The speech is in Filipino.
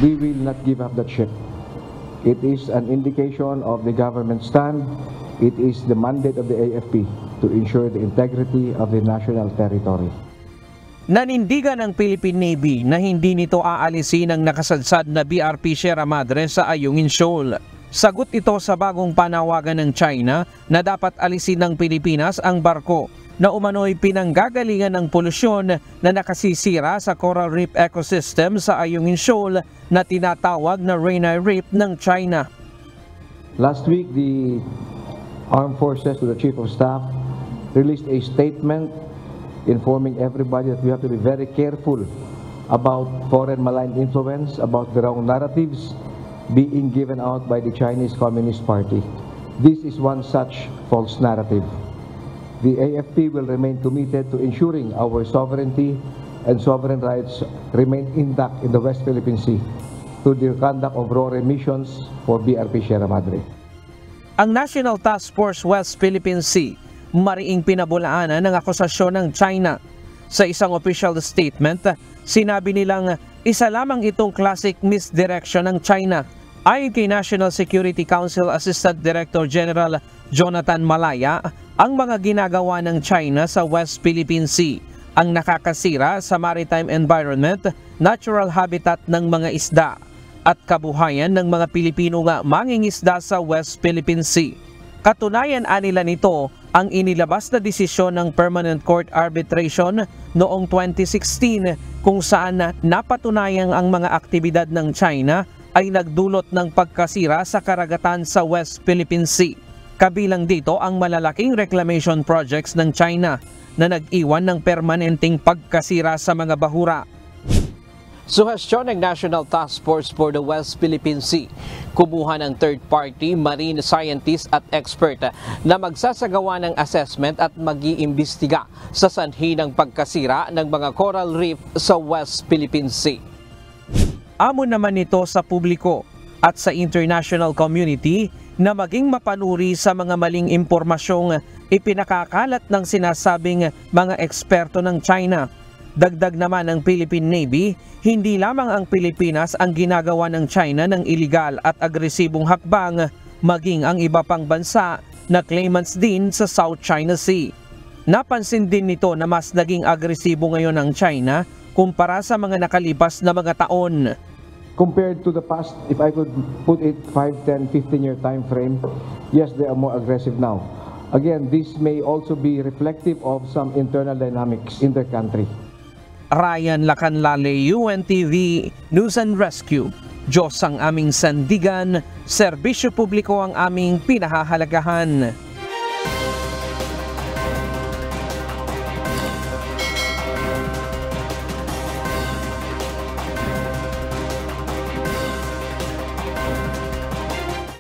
we will not give up that ship. It is an indication of the government stand. It is the mandate of the AFP to ensure the integrity of the national territory. Nanindigan ng Philippine Navy na hindi nito aalisin ang nakasadsad na BRP Sierra Madre sa Ayungin Shoal. Sagot ito sa bagong panawagan ng China na dapat alisin ng Pilipinas ang barko na umano'y pinanggagalingan ng polusyon na nakasisira sa coral reef ecosystem sa Ayungin Shoal na tinatawag na Reinai Reef ng China. Last week, the Armed Forces to the Chief of Staff released a statement informing everybody that we have to be very careful about foreign malign influence, about the wrong narratives being given out by the Chinese Communist Party. This is one such false narrative. The AFP will remain committed to ensuring our sovereignty and sovereign rights remain intact in the West Philippine Sea through the conduct of RORE missions for BRP Sierra Madre. Ang National Task Force West Philippine Sea mariing pinabulaanan ng akusasyon ng China. Sa isang official statement, sinabi nilang isa lamang itong classic misdirection ng China. Ayon kay National Security Council Assistant Director General Jonathan Malaya, ang mga ginagawa ng China sa West Philippine Sea ang nakakasira sa maritime environment, natural habitat ng mga isda at kabuhayan ng mga Pilipino nga mangingisda sa West Philippine Sea. Katunayan anila nito ang inilabas na desisyon ng Permanent Court Arbitration noong 2016 kung saan napatunayang ang mga aktibidad ng China ay nagdulot ng pagkasira sa karagatan sa West Philippine Sea. Kabilang dito ang malalaking reclamation projects ng China na nag-iwan ng permanenteng pagkasira sa mga bahura. Suhestyon ng National Task Force for the West Philippine Sea, kumuha ng third-party marine scientist at expert na magsasagawa ng assessment at mag-iimbestiga sa sanhi ng pagkasira ng mga coral reef sa West Philippine Sea. Amon naman ito sa publiko at sa international community na maging mapanuri sa mga maling impormasyong ipinakakalat ng sinasabing mga eksperto ng China. Dagdag naman ng Philippine Navy, hindi lamang ang Pilipinas ang ginagawa ng China ng iligal at agresibong hakbang, maging ang iba pang bansa na claimants din sa South China Sea. Napansin din nito na mas naging agresibo ngayon ang China kumpara sa mga nakalipas na mga taon. Compared to the past, if I could put it 5, 10, 15-year time frame, yes, they are more aggressive now. Again, this may also be reflective of some internal dynamics in their country. Ryan Lacanlale, UNTV News and Rescue. Diyos ang aming sandigan, serbisyo publiko ang aming pinahahalagahan.